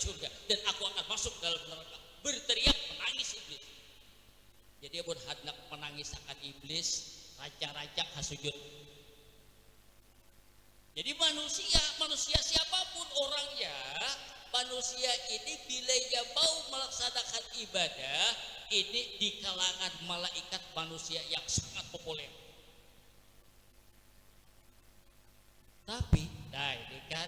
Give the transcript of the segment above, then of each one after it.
surga dan aku akan masuk dalam neraka. Berteriak menangis iblis. Jadi pun hendak menangis akan iblis, raja-raja hasujud. Jadi manusia siapapun orangnya, manusia ini bila ia mau melaksanakan ibadah, ini di kalangan malaikat manusia yang sangat populer. Tapi, nah ini kan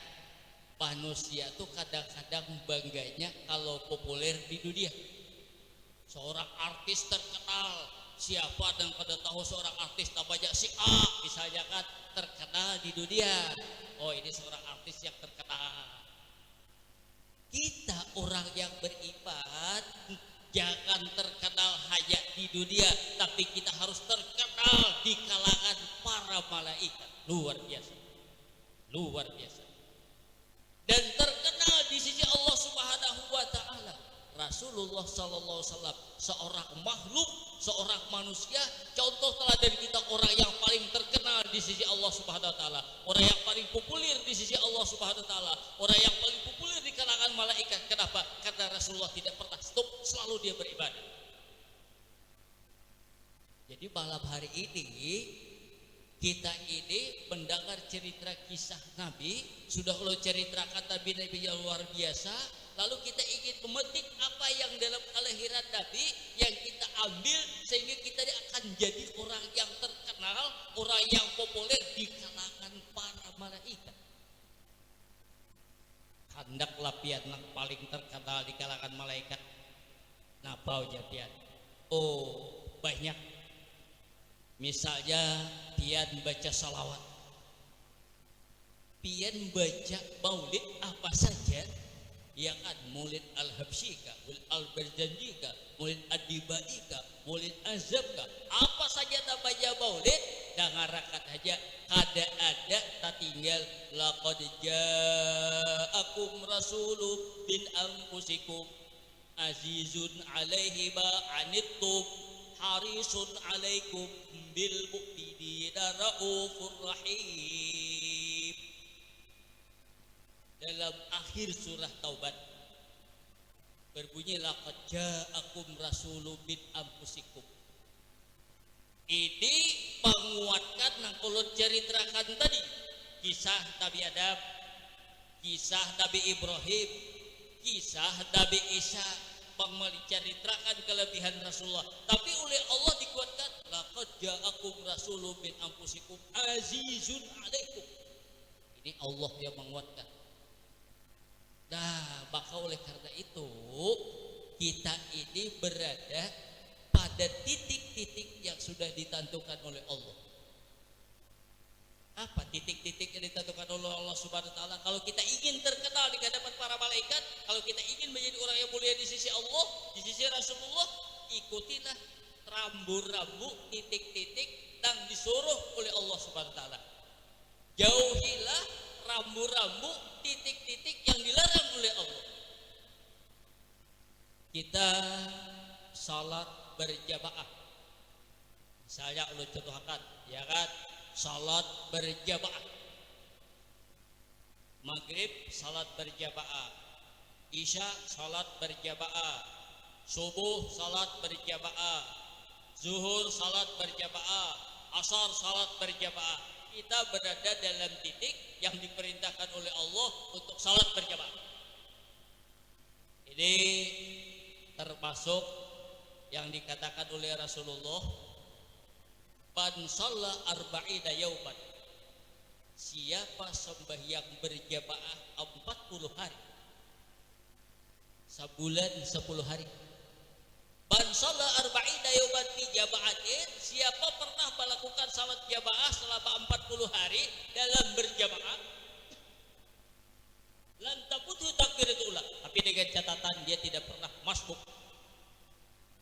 manusia tuh kadang-kadang bangganya kalau populer di dunia. Seorang artis terkenal, siapa dan pada tahu seorang artis namanya si A misalnya kan terkenal di dunia. Oh ini seorang artis yang terkenal. Kita orang yang beriman jangan terkenal hanya di dunia, tapi kita harus terkenal di kalangan para malaikat. Luar biasa, luar biasa. Dan terkenal di sisi Allah Subhanahu wa Ta'ala. Rasulullah sallallahu alaihi wasallam seorang makhluk, seorang manusia, contoh teladan kita, orang yang paling terkenal di sisi Allah Subhanahu wa taala, orang yang paling populer di sisi Allah Subhanahu wa taala, orang yang paling populer di kalangan malaikat. Kenapa? Karena Rasulullah tidak pernah stop, selalu dia beribadah. Jadi malam hari ini kita ini mendengar cerita kisah Nabi, sudah Allah ceritakan Nabi yang luar biasa. Lalu kita ingin memetik apa yang dalam kelahiran Nabi yang kita ambil sehingga kita akan jadi orang yang terkenal, orang yang populer di kalangan para malaikat. Handaklah pian yang paling terkenal di kalangan malaikat. Nah, bau jadian. Oh, banyak. Misalnya pian baca salawat, pian baca maulid apa saja. Ya kan, maulid al-habsyika, maulid al-barzanjika, maulid ad-dibaika, maulid azabka, apa saja namanya maulid, dengarakan aja. Kada ada tak tinggal laqad ja'akum rasulun min anfusikum azizun alaihi ma anittum harisun alaikum bil mu'minina raufur rahim. Dalam akhir surah Taubat berbunyi laqad ja'akum rasulun min anfusikum. Ini menguatkan yang ulun ceritakan tadi, kisah Nabi Adam, kisah Nabi Ibrahim, kisah Nabi Isa, menceritakan kelebihan Rasulullah. Tapi oleh Allah dikuatkan laqad ja'akum rasulun min anfusikum azizun alaikum. Ini Allah yang menguatkan. Nah, maka oleh karena itu kita ini berada pada titik-titik yang sudah ditentukan oleh Allah. Apa titik-titik yang ditentukan oleh Allah Subhanahu wa taala? Kalau kita ingin terkenal di hadapan para malaikat, kalau kita ingin menjadi orang yang mulia di sisi Allah, di sisi Rasulullah, ikutilah rambu-rambu titik-titik yang disuruh oleh Allah Subhanahu wa taala. Jauhilah rambu-rambu titik-titik yang dilarang oleh Allah. Kita salat berjamaah, misalnya Allah contohkan, ya kan, salat berjamaah, maghrib salat berjamaah, isya salat berjamaah, subuh salat berjamaah, zuhur salat berjamaah, asar salat berjamaah. Kita berada dalam titik yang diperintahkan oleh Allah untuk salat berjamaah. Ini termasuk yang dikatakan oleh Rasulullah, man shalla arba'ina yauman, siapa sembahyang berjamaah 40 hari, sebulan 10 hari. Man shalla arba'ina yauman fi jama'atin, siapa pernah melakukan salat jamaah selama 40 hari dalam berjamaah, lam tabuthu takbiratul ula, tapi dengan catatan dia tidak pernah masbuk.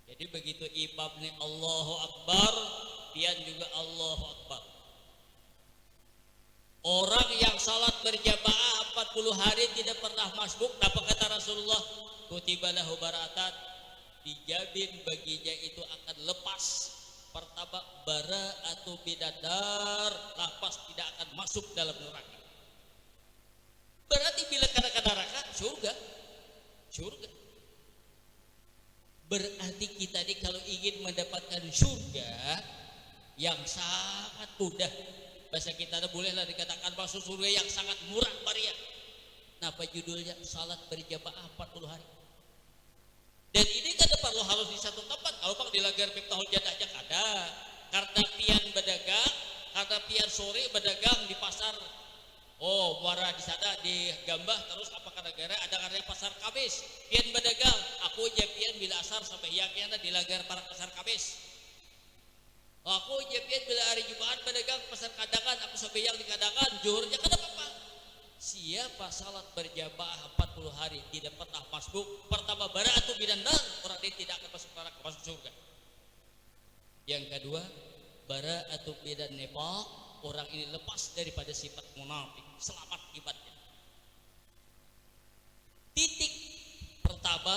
Jadi begitu imam ini Allahu Akbar, pian juga Allahu Akbar. Orang yang salat berjamaah 40 hari tidak pernah masbuk, apa kata Rasulullah? Kutiba lahu bara'atan, dijamin baginya itu akan lepas. Pertama, bara atau bidadar, lapas, tidak akan masuk dalam neraka. Berarti bila kata neraka, surga. ingin mendapatkan surga yang sangat mudah, bahasa kita bolehlah dikatakan masuk surga yang sangat murah meriah. Napa judulnya? Salat berjamaah 40 hari. Dan ini kan perlu harus di satu tempat. Kalau pak di Lagar Miftahul Jannah aja ada. Karena pian berdagang, karena pian sore berdagang di pasar. Oh, muara di sana di Gambah, terus apakah negara ada karena pasar Kamis. Pian berdagang, aku aja pian bila asar sampai yang di Lagar para pasar Kamis. Aku aja pian bila hari Jumat berdagang pasar Kadangan, aku sampai yang di Kadangan, Johornya kan apa? Siapa salat berjamaah 40 hari tidak pernah masuk pertama bara atau bidandar, orang ini tidak akan masuk surga. Yang kedua, bara atau bidan nifaq, orang ini lepas daripada sifat munafik, selamat akibatnya. Titik pertama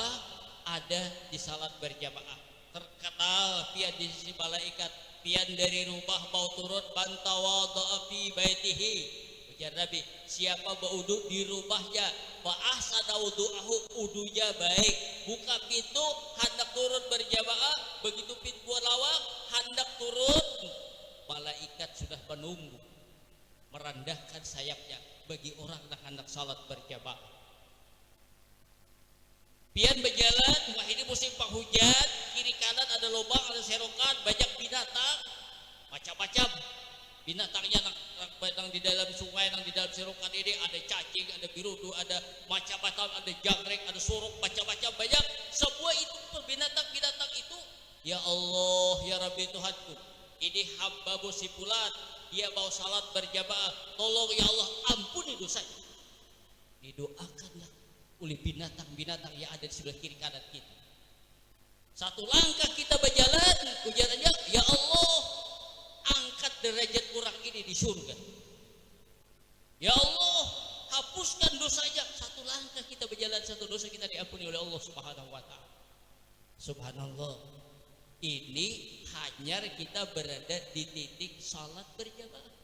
ada di salat berjamaah, terkenal pian di sisi malaikat, pian dari rumah mau turun bantawadha fi baitihi. Ya Nabi, siapa berwudu di rumahnya, fa ahsana wudu'ahu, wudunya baik, buka pintu hendak turun berjamaah, begitu pintu lawang hendak turun, malaikat sudah menunggu merendahkan sayapnya bagi orang yang hendak salat berjamaah. Pian berjalan, wah ini musim penghujan, kiri kanan ada lubang, ada serokan, banyak binatang, macam-macam. Binatangnya yang di dalam sungai, yang di dalam serokan ini ada cacing, ada birudu, ada macam-macam, ada jangkrik, ada suruk, macam-macam banyak. Semua itu binatang-binatang itu, ya Allah, ya Rabbi Tuhanku, ini hamba si fulan, dia mau salat berjamaah, tolong ya Allah ampuni dosanya. Didoakanlah oleh binatang-binatang yang ada di sebelah kiri kanan kita. Satu langkah kita berjalan, ujarannya, ya Allah, angkat derajat orang ini di surga. Ya Allah, hapuskan dosanya. Satu langkah kita berjalan, satu dosa kita diampuni oleh Allah Subhanahu wa taala. Subhanallah. Ini hanya kita berada di titik salat berjamaah.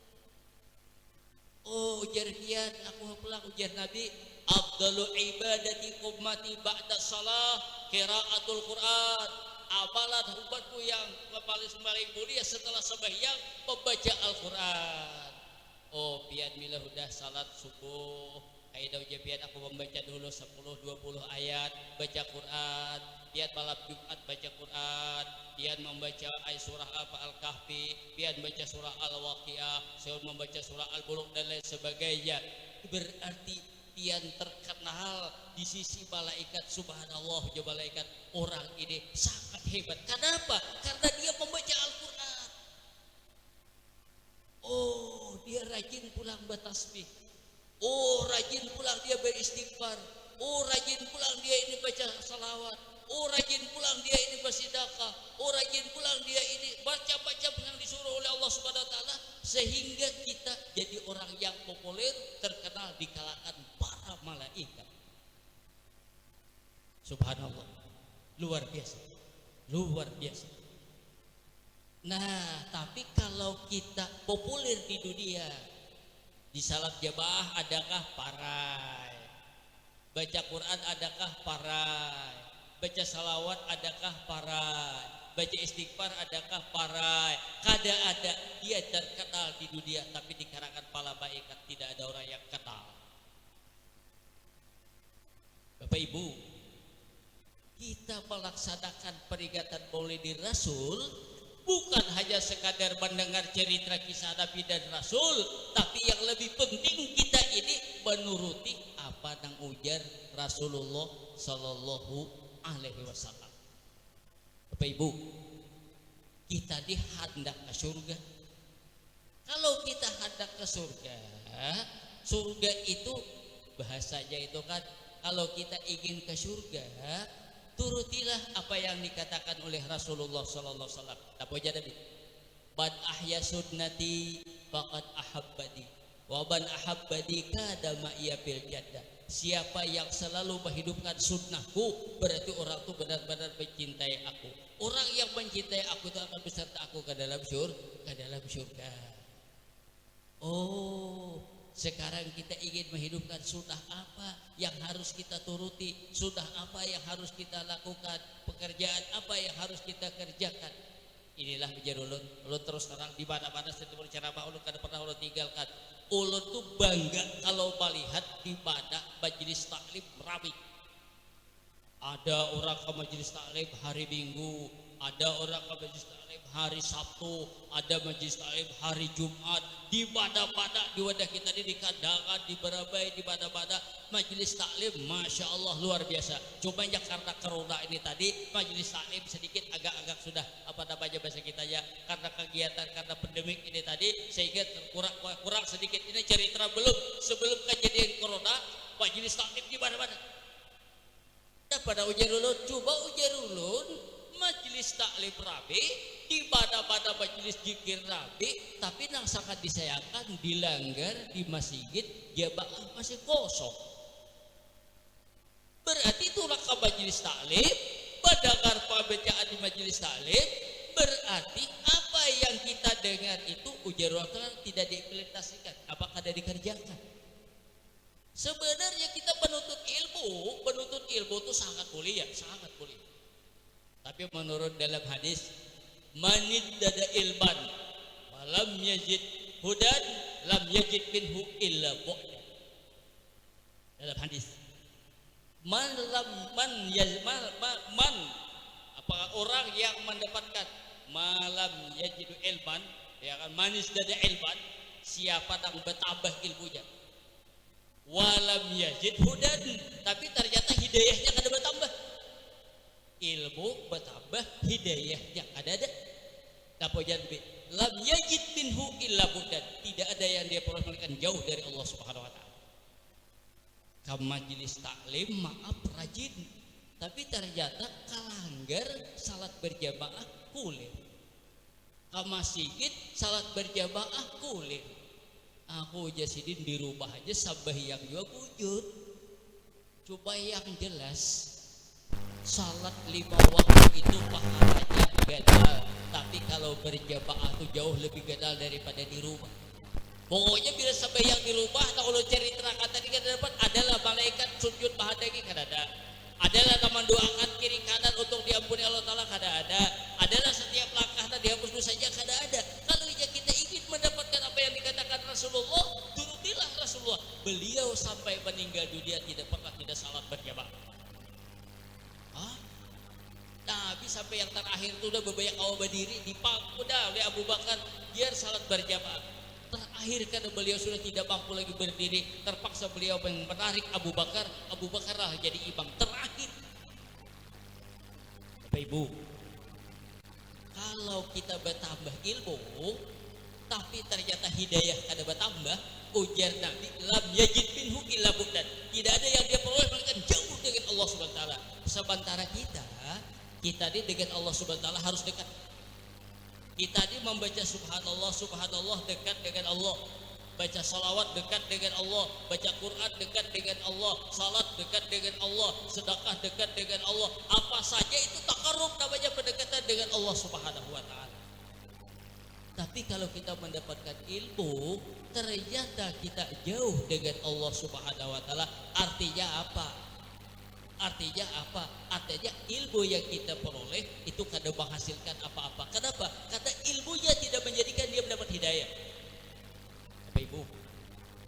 Oh, ujar kian, aku pulang ujar Nabi, afdalu ibadati ummati ba'da salah qiraatul Quran. Amalan umatku yang paling mulia setelah sembahyang membaca Al-Quran. Oh, pian mila udah salat subuh, kaidah pian aku membaca dulu 10-20 ayat baca Quran. Pian malam Jumat baca Quran, pian membaca ayat surah Al-Kahfi, pian baca surah Al-Waqiah, saya membaca surah Al-Buluk dan lain sebagainya. Berarti pian terkenal di sisi malaikat. Subhanallah, ya malaikat, orang ini sangat hebat. Kenapa? Karena dia membaca Al-Quran. Oh, dia rajin pulang bertasbih. Oh, rajin pulang dia beristighfar. Oh, rajin pulang dia ini baca salawat. Oh, rajin pulang dia ini bersedekah. Oh, rajin pulang dia ini baca-baca yang disuruh oleh Allah Subhanahu wa taala, sehingga kita jadi orang yang populer, terkenal di kalangan para malaikat. Subhanallah. Luar biasa. Luar biasa. Nah, tapi kalau kita populer di dunia, di salat jamaah adakah parai? Baca Quran adakah parai? Baca salawat adakah parai? Baca istighfar adakah parai? Kada ada. Dia terkenal di dunia, tapi di kalangan para malaikat tidak ada orang yang kenal. Bapak Ibu, kita melaksanakan peringatan Maulidin Rasul bukan hanya sekadar mendengar cerita kisah Nabi dan Rasul, tapi yang lebih penting kita ini menuruti apa yang ujar Rasulullah Sallallahu Alaihi Wasallam. Bapak Ibu, kita dihendak ke surga. Kalau kita hendak ke surga, surga itu bahasanya itu kan, kalau kita ingin ke surga, turutilah apa yang dikatakan oleh Rasulullah Sallallahu Alaihi Wasallam. Apa aja Nabi? Man ahya sunnati faqad ahabbani, wa man ahabbani kada ma'iya fil jannah. Siapa yang selalu menghidupkan sunnahku, berarti orang itu benar-benar mencintai aku. Orang yang mencintai aku itu akan beserta aku ke dalam surga. Oh, sekarang kita ingin menghidupkan sunnah apa? yang harus kita turuti, sunnah apa yang harus kita lakukan, pekerjaan apa yang harus kita kerjakan. Inilah menjadi ulun terus terang di mana-mana setiap ceramah ulun kada pernah ulun tinggalkan. Ulun tuh bangga kalau melihat di mana majelis taklim ramai. Ada orang ke majelis taklim hari Minggu, ada orang ke majelis taklim hari Sabtu, ada majelis taklim hari Jumat. Di mana-mana di wadah kita ini, di Kandangan, di Barabai, di mana-mana majelis taklim, masya Allah luar biasa. Cuma ya karena corona ini tadi majelis taklim sedikit agak-agak sudah apa namanya bahasa kita ya, karena kegiatan karena pandemik ini tadi sehingga kurang sedikit. Ini cerita sebelum kejadian corona majelis taklim di mana-mana. Pada ujar ulun, coba ujar ulun majelis taklim rabi di mana-mana majelis zikir rabi, tapi yang sangat disayangkan dilanggar di masjid jamaah masih kosong. Berarti itu raka majelis taklim, mendengar pembacaan di majelis taklim, berarti apa yang kita dengar itu ujar ulun tidak diimplementasikan, apakah tidak dikerjakan? Sebenarnya kita penuntut ilmu itu sangat mulia, sangat mulia. Tapi menurut dalam hadis, manid dada ilman, malam yajid hudan, lam yajid minhu illa bu'dan. Dalam hadis, apakah orang yang mendapatkan malam yajidu ilman, ya kan, manis dada ilman, siapa yang bertambah ilmunya. Walam yajid hudan, tapi ternyata hidayahnya kada bertambah. Ilmu bertambah, hidayahnya kada ada. Tapojan bi lam yajid minhu illa budan, tidak ada yang dia perolehkan jauh dari Allah Subhanahu wa taala. Ke majelis taklim maaf rajin, tapi ternyata kalanggar salat berjamaah kulir. Ke masjid salat berjamaah kulir. Aku jasidin di rumah aja sabah yang juga bujur. Coba yang jelas, salat 5 waktu itu pahalanya gadal, tapi kalau berjamaah itu jauh lebih gadal daripada di rumah. Pokoknya bila sabah yang di rumah, kalau cari terangkat tadi kan dapat adalah malaikat sujud bahadagi kan ada. Adalah teman doakan kiri kanan untuk diampuni Allah Ta'ala kada ada. Adalah setiap langkah tadi dihapus dosanya kada ada. Kalau kita ingin mendapatkan apa yang dikatakan Rasulullah, turutilah Rasulullah. Beliau sampai meninggal dunia tidak pernah tidak salat berjamaah. Nabi sampai yang terakhir itu udah bebanyak awal berdiri dipangku dah oleh Abu Bakar biar salat berjamaah. Terakhir karena beliau sudah tidak mampu lagi berdiri, terpaksa beliau menarik Abu Bakar lah jadi imam terakhir. Bapak Ibu, kalau kita bertambah ilmu tapi ternyata hidayah kada bertambah, ujar Nabi lam yajid minhu illa budan, tidak ada yang dia peroleh melainkan jauh dengan Allah Subhanahu wa taala. Sementara kita ini dengan Allah Subhanahu wa taala harus dekat. Kita ini membaca subhanallah dekat dengan Allah, baca salawat dekat dengan Allah, baca Quran dekat dengan Allah, salat dekat dengan Allah, sedekah dekat dengan Allah. Apa saja itu takarrub, namanya pendekatan dengan Allah Subhanahu wa taala. Tapi kalau kita mendapatkan ilmu ternyata kita jauh dengan Allah Subhanahu wa taala, artinya apa? Artinya ilmu yang kita peroleh itu kada menghasilkan apa-apa. Kenapa? Karena ilmunya tidak menjadikan dia mendapat hidayah. Bapak Ibu,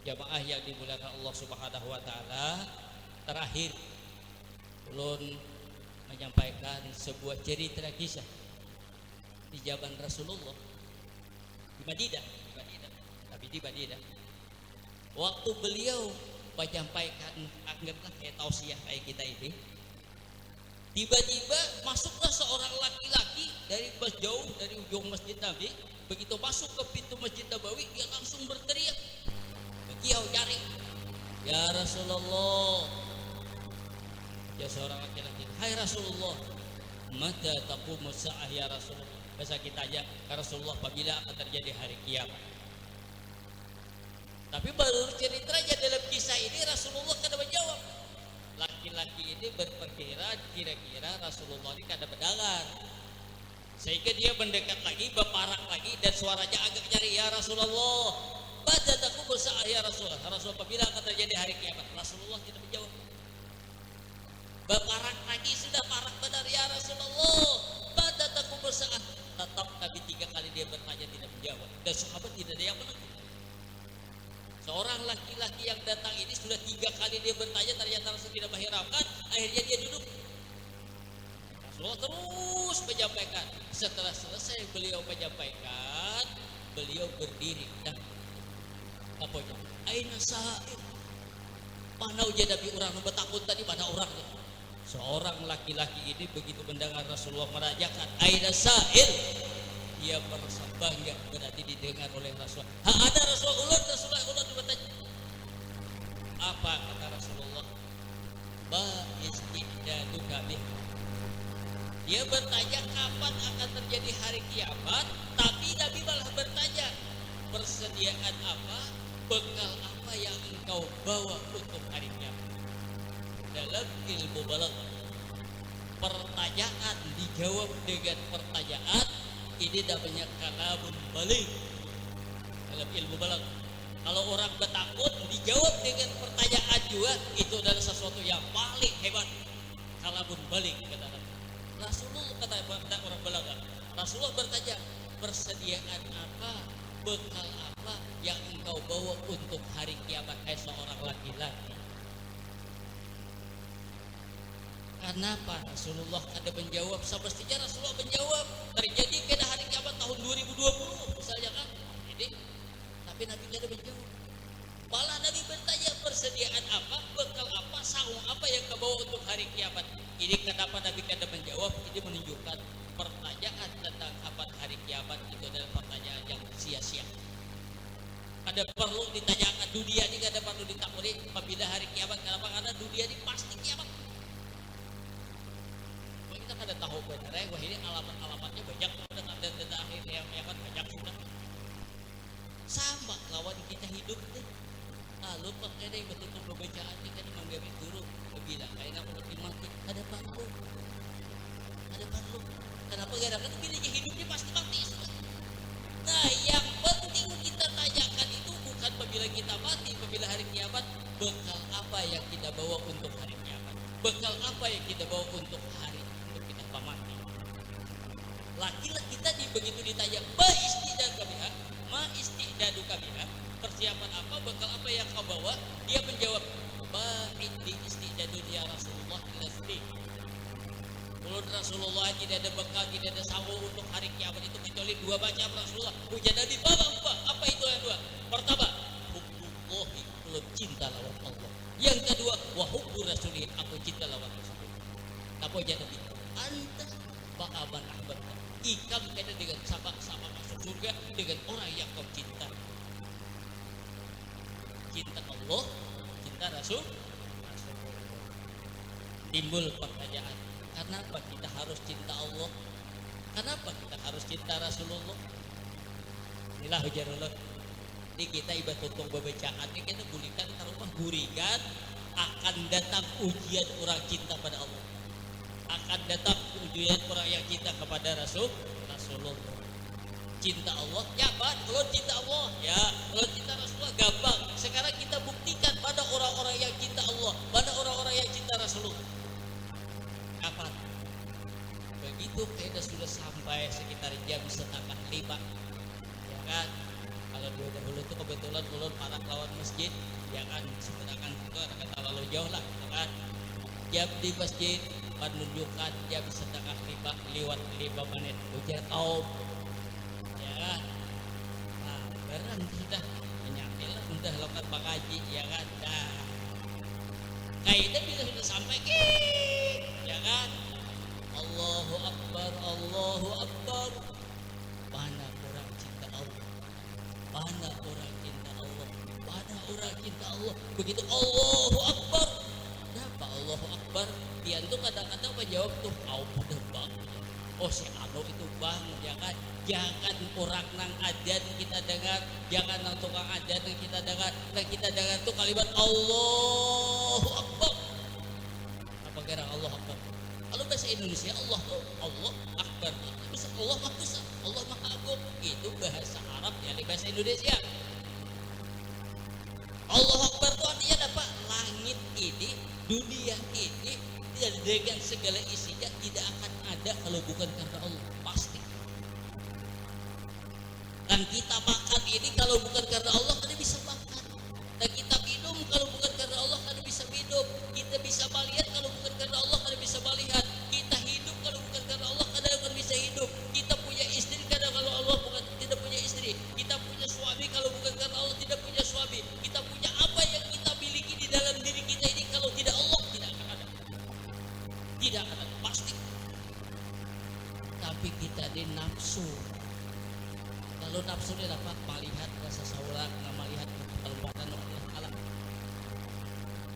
jamaah yang dimuliakan Allah Subhanahu wa taala, terakhir ulun menyampaikan sebuah cerita kisah di zaman Rasulullah di Madinah. Waktu beliau menyampaikan anggaplah kayak tausiah kayak kita ini, tiba-tiba masuklah seorang laki-laki dari jauh dari ujung masjid Nabi. Begitu masuk ke pintu masjid Nabawi, dia langsung berteriak, "Kiau cari, ya Rasulullah." Ya seorang laki-laki, "Hai Rasulullah, mata taqumus sa'ah ya Rasulullah." Bahasa kita aja, ya Rasulullah, apabila akan terjadi hari kiamat. Tapi baru ceritanya dalam kisah ini Rasulullah kada menjawab. Laki-laki ini berperkira kira-kira Rasulullah ini kada mendengar, sehingga dia mendekat lagi, berparak lagi, dan suaranya agak nyari, "Ya Rasulullah, Mata takubur saat ya Rasulullah. Rasulullah apabila akan terjadi hari kiamat. Rasulullah tidak menjawab. Berparak lagi sudah parak benar ya Rasulullah. Mata takubur saat. Tetap Nabi 3 kali dia bertanya tidak menjawab. Dan sahabat tidak ada yang menang. Seorang laki-laki yang datang ini sudah 3 kali dia bertanya, ternyata Rasul tidak menghiraukan. Akhirnya dia duduk. Rasulullah terus menyampaikan. Setelah selesai beliau menyampaikan, beliau berdiri. Nah, apa itu? Aina sa'il. Mana ujian Nabi orang nu takut tadi, mana orangnya? Seorang laki-laki ini begitu mendengar Rasulullah merajakan aina sa'il, dia merasa bangga berarti didengar oleh Rasulullah. Ada Rasulullah bertanya. Apa kata Rasulullah? Ba istidadu kami. Dia bertanya kapan akan terjadi hari kiamat, tapi Nabi malah bertanya persediaan apa, bekal apa yang engkau bawa untuk hari kiamat. Dalam ilmu balaghah, pertanyaan dijawab dengan pertanyaan, ini namanya kalamun baligh. Dalam ilmu balaghah, kalau orang bertakut dijawab dengan pertanyaan juga, itu adalah sesuatu yang paling hebat. Kalamun baligh kata Nabi. Rasulullah kata orang balaghah, Rasulullah bertanya persediaan apa, bekal apa yang engkau bawa untuk hari kiamat, seorang laki-laki. Kenapa Rasulullah ada menjawab? Semestinya Rasulullah menjawab terjadi pada hari kiamat tahun 2020 misalnya kan. Jadi tapi Nabi tidak ada menjawab. Malah Nabi bertanya persediaan apa, bekal apa, saung apa yang kau bawa untuk hari kiamat. Ini kenapa Nabi tidak menjawab? Ini menunjukkan pertanyaan tentang kapan hari kiamat itu adalah pertanyaan yang sia-sia. Ada perlu ditanyakan dunia ini, ada perlu ditakuni apabila hari kiamat. Kenapa? Karena dunia ini pasti kiamat. Kita kada tahu benar wah ini alamat-alamatnya banyak, dan ada akhir yang akan banyak sudah. Sama lawan kita hidup deh. Lalu pakai deh betul-betul bacaan ini kan menggamit guru bilang kayak mau mati ada perlu. Kenapa? Gara-gara bila hidupnya pasti mati sudah. Nah, yang penting kita tanyakan itu bukan apabila kita mati, apabila hari kiamat, bekal apa yang kita bawa untuk hari kiamat, bekal apa yang kita bawa untuk hari mati. Laki-laki tadi begitu ditanya ma istidadu kabiha, persiapan apa, bekal apa yang kau bawa, dia menjawab ma istidadu ya Rasulullah lasdi. Kalau Rasulullah tidak ada bekal, tidak ada sawu untuk hari kiamat itu kecuali 2 macam Rasulullah. Ujian Nabi apa itu yang 2? Pertama, hubbullahi, belum cinta lawan Allah. Yang kedua, wa hubbu rasulih, aku cinta lawan Rasulullah. Apa ujian Nabi? Anta ba'aman ahbab, ikam kena dengan sama-sama masuk surga dengan orang yang kau cinta. Cinta Allah, cinta Rasul. Timbul pertanyaan, kenapa kita harus cinta Allah? Kenapa kita harus cinta Rasulullah? Inilah hujanullah. Ini kita ibadah tutung bebecaan ini kita bulikan rumah burikan akan datang ujian orang cinta pada Allah. Akan datang ujian orang yang cinta kepada Rasulullah. Cinta Allah, ya Pak, kalau cinta Allah, ya kalau cinta Rasulullah gampang. Sekarang kita buktikan pada orang-orang yang cinta Allah, pada orang-orang yang cinta Rasulullah. Kapan? Begitu kita sudah sampai sekitar jam 4:30, ya kan? Kalau dahulu itu kebetulan ulun para lawan masjid, ya kan? Sedangkan itu akan terlalu jauh lah, ya kan? Jam di masjid menunjukkan jam 4:30 lewat 5 menit ujian kaum, ya. Nah, barang sudah menyampilah sudah lakukan pengaji, ya kan. Nah, kayaknya bila sudah sampai ya kan, Allahu Akbar, Allahu Akbar. Mana orang cinta Allah, mana orang cinta Allah, mana orang cinta Allah. Begitu Allahu Akbar, kenapa Allahu Akbar? Dia tuh kadang-kadang menjawab tuh, kau udah bang. Oh si Ado itu bang, ya kan? Jangan orang nang ajan kita dengar, jangan nang tukang ajan yang kita dengar. Nang kita dengar tuh kalimat Allahu Akbar. Apa kira Allah Akbar? Kalau bahasa Indonesia Allah tuh Allah Akbar. Bisa Allah Maha Besar, Allah Maha Agung. Itu bahasa Arab ya, bahasa Indonesia. ini, dunia ini dengan segala isinya tidak akan ada kalau bukan karena Allah, pasti. Dan kita makan ini kalau bukan karena Allah kada bisa makan. Dan kita minum kalau bukan karena Allah kada bisa minum. Kita bisa melihat kalau bukan karena Allah kada bisa melihat. Kita hidup kalau bukan karena Allah kada akan bisa hidup. Kita punya istri kada kalau Allah bukan tidak punya istri. Kita punya suami kalau bukan karena Allah tidak punya suami. Kita punya apa yang kita miliki di dalam diri kita ini kalau tidak Allah tidak akan ada. Tidak akan ada, pasti. Tapi kita di nafsu. Kalau nafsu dia dapat melihat rasa saurak, melihat kelembapan Allah.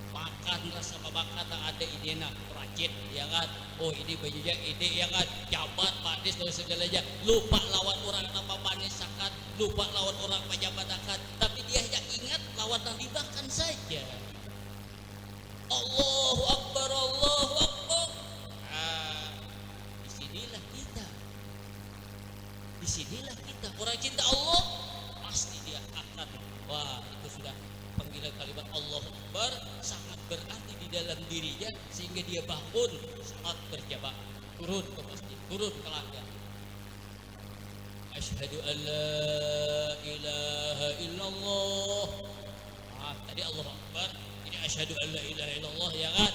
Makan rasa makan ada ide nak rajin, ya kan? Oh ini bajunya ide, ya kan? Jabat manis dan segalanya. Lupa lawan orang apa manis sakat, lupa lawan orang pejabat akan. Tapi dia hanya ingat lawan yang dimakan saja. Allahu Akbar, Allahu Akbar. Disinilah kita. Disinilah kita. Orang cinta Allah pasti dia akan. Wah, itu sudah panggilan kalimat Allahu Akbar sangat berarti di dalam dirinya sehingga dia bangun saat berjamaah, turun ke masjid, turun ke langgar. Asyhadu an la ilaha illallah. Tadi Allahu Akbar, ini asyhadu an la ilaha illallah, ya kan?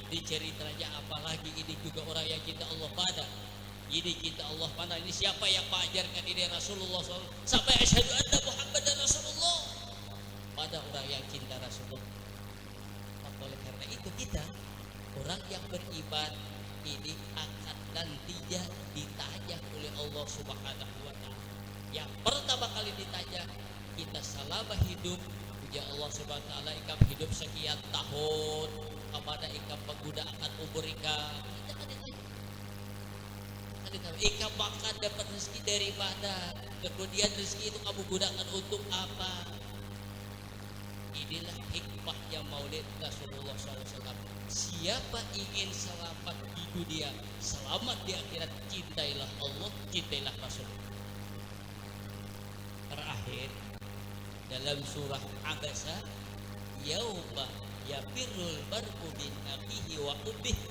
Diceritanya apalagi ini juga orang yang cinta Allah pada. Ini kita Allah pada, ini siapa yang mengajarkan ini Rasulullah SAW sampai asyhadu anna Muhammadan Rasulullah, pada orang yang cinta Rasulullah. Oleh karena itu kita orang yang beriman ini akan nantinya ditanya oleh Allah Subhanahu wa taala. Yang pertama kali ditanya, kita selama hidup puja Allah Subhanahu wa taala ikam hidup sekian tahun, kepada ikam menggunakan umur ikam. Kita akan ditanya. Ikam makan dapat rezeki dari mana? Kemudian rezeki itu kamu gunakan untuk apa? Inilah hikmahnya Maulid Rasulullah SAW. Siapa ingin selamat di dunia, selamat di akhirat, cintailah Allah, cintailah Rasul. Terakhir dalam surah Abasa, yauma yafirrul mar'u min akhihi wa ummihi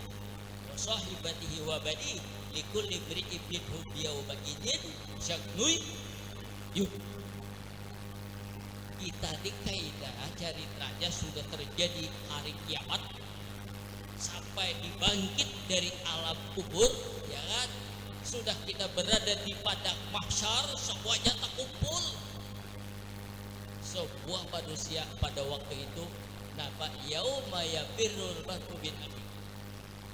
wa sahibatihi wa banihi likulli imri'in minhum yawma idzin sya'nun yughni. Kita di kaidah ceritanya sudah terjadi hari kiamat sampai dibangkit dari alam kubur, ya kan? Sudah kita berada di padang mahsyar, semuanya terkumpul. Semua manusia pada waktu itu nampak yauma yafirrul mar'u min akhihi.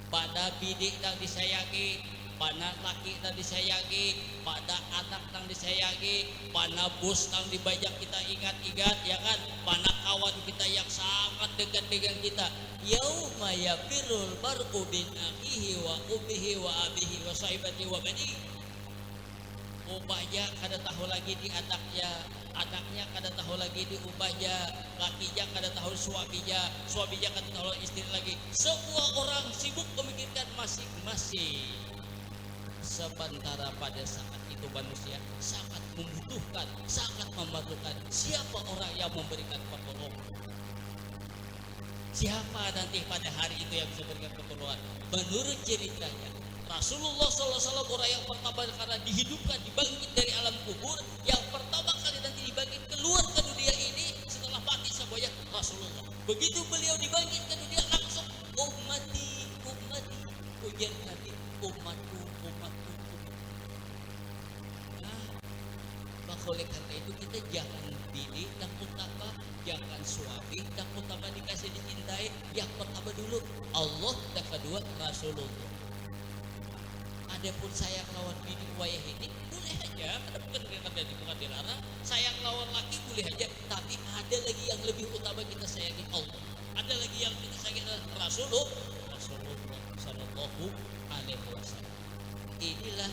Pada bidik yang disayangi, mana laki yang disayangi, pada anak yang disayangi, mana bos yang dibajak kita ingat-ingat, ya kan? Mana kawan kita yang sangat dekat dengan kita. Yauma yafirrul mar'u min akhihi wa ummihi wa abihi wa sahibatihi wa banihi. Ubahnya kada tahu lagi di anaknya kada tahu lagi di ubahnya, lakinya kada tahu suaminya kada tahu istri lagi. Semua orang sibuk memikirkan masing-masing. Sementara pada saat itu manusia sangat membutuhkan, sangat memerlukan siapa orang yang memberikan pertolongan. Siapa nanti pada hari itu yang bisa memberikan pertolongan? Menurut ceritanya Rasulullah SAW orang yang pertama karena dihidupkan, dibangkit dari alam kubur, yang pertama kali nanti dibangkit keluar ke dunia ini setelah mati semuanya Rasulullah. Begitu beliau dibangkit ke dunia langsung ummati, ujian nanti umatku. Maka oleh karena itu kita jangan pilih yang pertama, jangan suami yang pertama dikasih dicintai, yang pertama dulu Allah, yang kedua Rasulullah. Adapun sayang lawan bini wayah ini boleh aja, ada bukan terjadi, bukan dilarang. Sayang lawan laki boleh aja, tapi ada lagi yang lebih utama kita sayangi Allah. Ada lagi yang kita sayangi Rasulullah Sallallahu Alaihi Wasallam. Inilah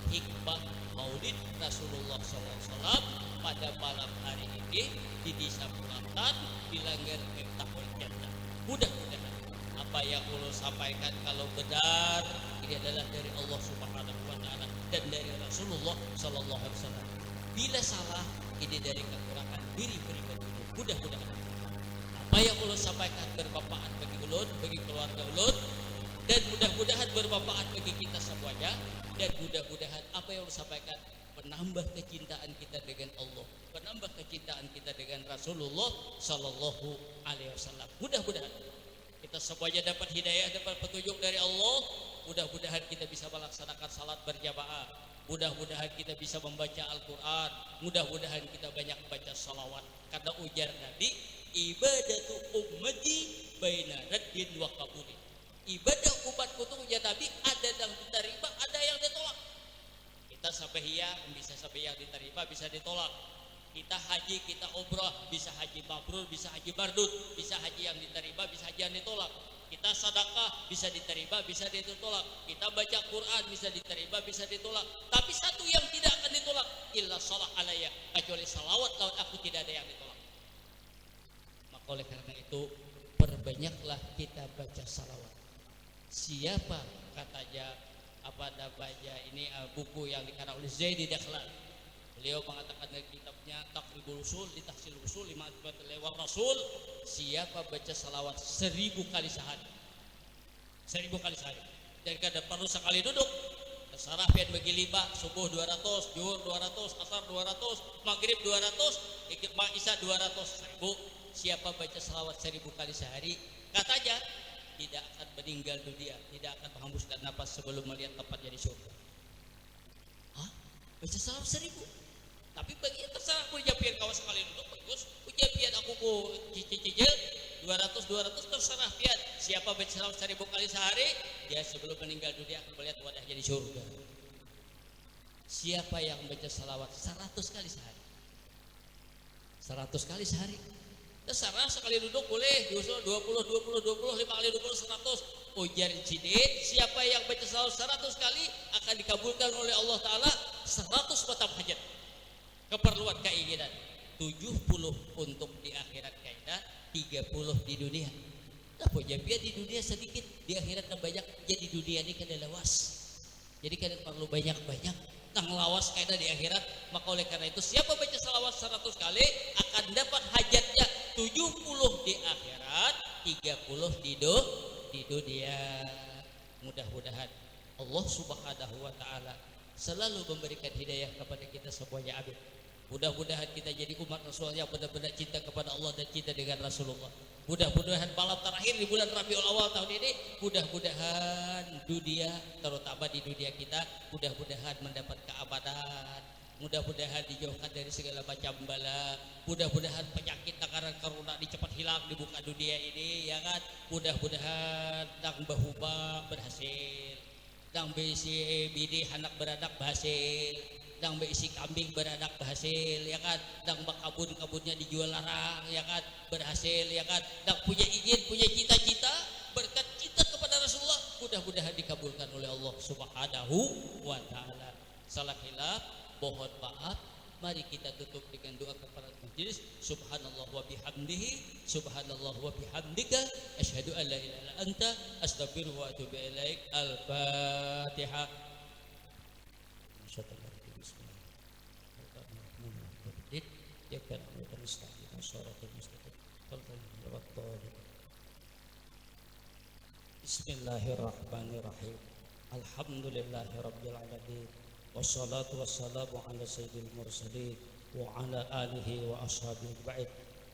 hikmah Maulid Rasulullah SAW pada malam hari ini di Desa Pulatan di Langgar Miftahul Jannah. Mudah-mudahan apa yang ulun sampaikan kalau benar ini adalah dari Allah Subhanahu wa taala dan dari Rasulullah sallallahu alaihi wasallam. Bila salah ini dari kekurangan diri pribadi. Mudah-mudahan apa yang ulun sampaikan bermanfaat bagi ulun, bagi keluarga ulun, dan mudah-mudahan bermanfaat bagi kita semuanya, dan mudah-mudahan apa yang ulun sampaikan menambah kecintaan kita dengan Allah, menambah kecintaan kita dengan Rasulullah Sallallahu Alaihi Wasallam. Mudah-mudahan kita semuanya dapat hidayah, dapat petunjuk dari Allah. Mudah-mudahan kita bisa melaksanakan salat berjamaah. Mudah-mudahan kita bisa membaca Al-Quran. Mudah-mudahan kita banyak baca salawat. Karena ujar Nabi, ibadatu ummati baina raddin wa qabulin. Ibadah umatku itu ujar Nabi, ada yang diterima, ada yang ditolak. Kita sampai yang bisa sampai yang diterima, bisa ditolak. Kita haji, kita umrah, bisa haji mabrur, bisa haji mardud, bisa haji yang diterima, bisa haji yang ditolak. Kita sedekah, bisa diterima, bisa ditolak. Kita baca Quran, bisa diterima, bisa ditolak. Tapi satu yang tidak akan ditolak, illa shalah alayya, kecuali salawat lawan aku tidak ada yang ditolak. Maka oleh karena itu, perbanyaklah kita baca salawat. Siapa katanya apa namanya ini buku yang dikarang oleh Zaidi Dakhlan. Beliau mengatakan dari kitabnya Taqribul Usul li Tahsil Usul lima lewat Rasul, siapa baca salawat 1000 kali sehari, 1000 kali sehari, dan kada perlu sekali duduk. Terserah pian bagi 5, subuh 200, zuhur 200, asar 200, maghrib 200, isya 200. 1000. Siapa baca salawat 1000 kali sehari, katanya tidak akan meninggal dunia, tidak akan menghembuskan nafas sebelum melihat tempatnya di surga. Hah? Baca salawat 1000? Tapi bagi terserah aku ujapian kawas sekali duduk bagus, ujapian aku ku cicil 200 terserah pian. Siapa baca salawat 1000 kali sehari, dia sebelum meninggal dunia akan melihat wadahnya di surga. Siapa yang baca salawat 100 kali sehari, 100 kali sehari, terserah sekali duduk boleh diusul 20 5 kali 20 100. Ujar Cidin, siapa yang baca salawat 100 kali akan dikabulkan oleh Allah Ta'ala 100 matam hajat, keperluan keinginan. 70 untuk di akhirat kaidah, 30 di dunia. Apa biar di dunia sedikit, di akhirat banyak. Jadi dunia ini kada lawas, jadi kada perlu banyak-banyak nang lawas kaidah di akhirat. Maka oleh karena itu siapa baca salawat 100 kali akan dapat hajatnya 70 di akhirat, 30 di dunia. Mudah-mudahan Allah Subhanahu wa taala selalu memberikan hidayah kepada kita semuanya. Amin. Mudah-mudahan kita jadi umat Rasul yang benar-benar cinta kepada Allah dan cinta dengan Rasulullah. Mudah-mudahan malam terakhir di bulan Rabiul Awal tahun ini, mudah-mudahan dunia, terutama di dunia kita, mudah-mudahan mendapat keamanan, mudah-mudahan dijauhkan dari segala macam bala, mudah-mudahan penyakit takaran corona cepat hilang di muka dunia ini, ya kan? Mudah-mudahan dang bahuma berhasil, dang bisi bidi anak beranak berhasil, dang beisi kambing beranak berhasil, ya kan? Dang bakabun-kabunnya dijual larang, ya kan? Berhasil, ya kan? Dang punya izin, punya cita-cita, berkat cinta kepada Rasulullah, mudah-mudahan dikabulkan oleh Allah Subhanahu wa taala. Salah khilaf, mohon maaf. Mari kita tutup dengan doa kepada majelis. Subhanallah wa bihamdihi, subhanallah wa bihamdika, asyhadu an la ilaha illa anta, astaghfiruka wa atubu ilaik. Al-Fatihah. Bismillahirrahmanirrahim. Alhamdulillahi rabbil alamin. Wassalatu wassalamu ala sayyidil mursalin wa ala alihi wa ashabihi ba'id.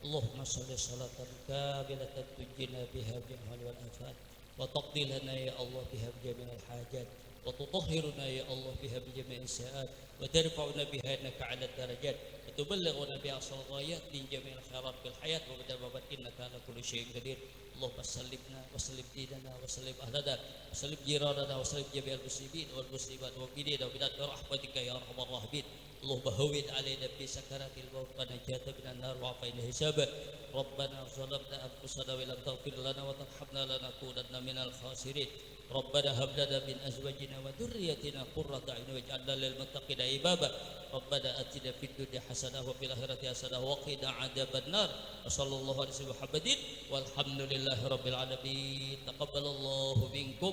Allahumma salli salatan kamilatan tujina biha bi'al wal afat wa taqdi lana ya Allah biha jami'al hajat wa tutahhiruna ya Allah biha jami'is sa'at wa tarfa'una biha innaka 'ala darajat wa tuballighuna biha as-salawat min jami'il khairat fil hayat wa badal babat innaka 'ala kulli syai'in qadir. Allahumma sallimna wa sallim dinana wa sallim ahlana wa sallim jiranana wa sallim jami'al muslimin wal muslimat wa bidina wa bidat rahmatika ya arhamar rahimin. Allahumma hawwin alaina bi sakaratil maut wa najata minan nar wa afaina hisaba. Rabbana zalamna anfusana wa lam taghfir lana wa tarhamna lanakunanna minal khasirin. Rabbana hab lana min azwajina wa dhurriyyatina qurrata a'yun waj'alna lil muttaqina imama. Rabbana atina fid dunya hasanah wa fil akhirati hasanah wa qina adzabannar. Wa sallallahu alaihi wa Muhammadin walhamdulillahi rabbil alamin. Taqabbalallahu minkum.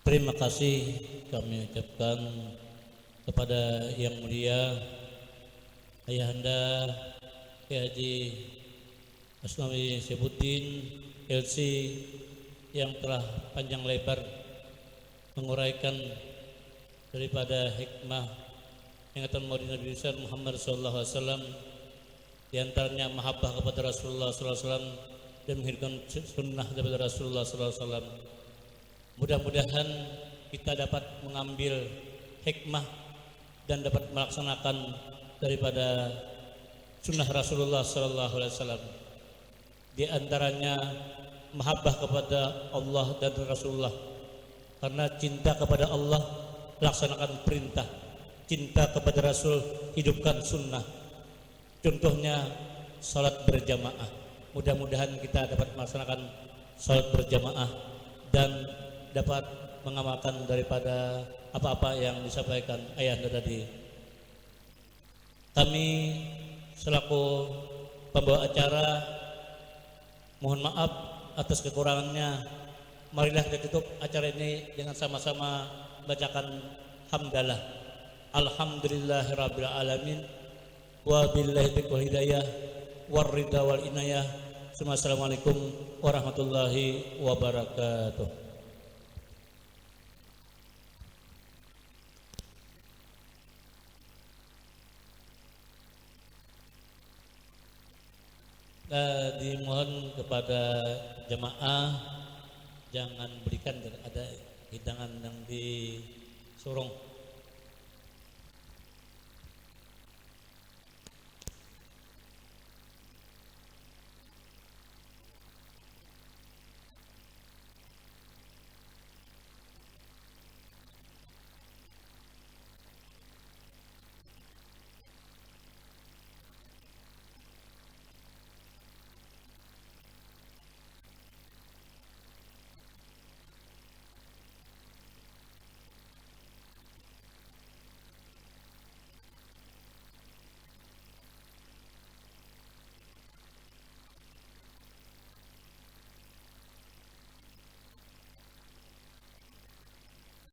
Terima kasih kami ucapkan kepada Yang Mulia Ayahanda Kiai Haji Asnawi Syebuddin LC yang telah panjang lebar menguraikan daripada hikmah ingatan maulid Nabi besar Muhammad sallallahu alaihi wasallam, di antaranya mahabbah kepada Rasulullah sallallahu alaihi wasallam dan menghidupkan sunnah daripada Rasulullah sallallahu alaihi wasallam. Mudah-mudahan kita dapat mengambil hikmah dan dapat melaksanakan daripada sunnah Rasulullah sallallahu alaihi wasallam. Di antaranya mahabbah kepada Allah dan Rasulullah, karena cinta kepada Allah laksanakan perintah, cinta kepada Rasul hidupkan sunnah. Contohnya salat berjamaah. Mudah-mudahan kita dapat melaksanakan salat berjamaah dan dapat mengamalkan daripada apa-apa yang disampaikan ayahanda tadi. Kami selaku pembawa acara mohon maaf atas kekurangannya. Marilah kita tutup acara ini dengan sama-sama bacakan hamdalah. Alhamdulillahirabbil alamin wa billahi taufiq hidayah war ridha wal inayah. Assalamualaikum warahmatullahi wabarakatuh. Dimohon kepada jemaah jangan berikan ada hidangan yang disorong.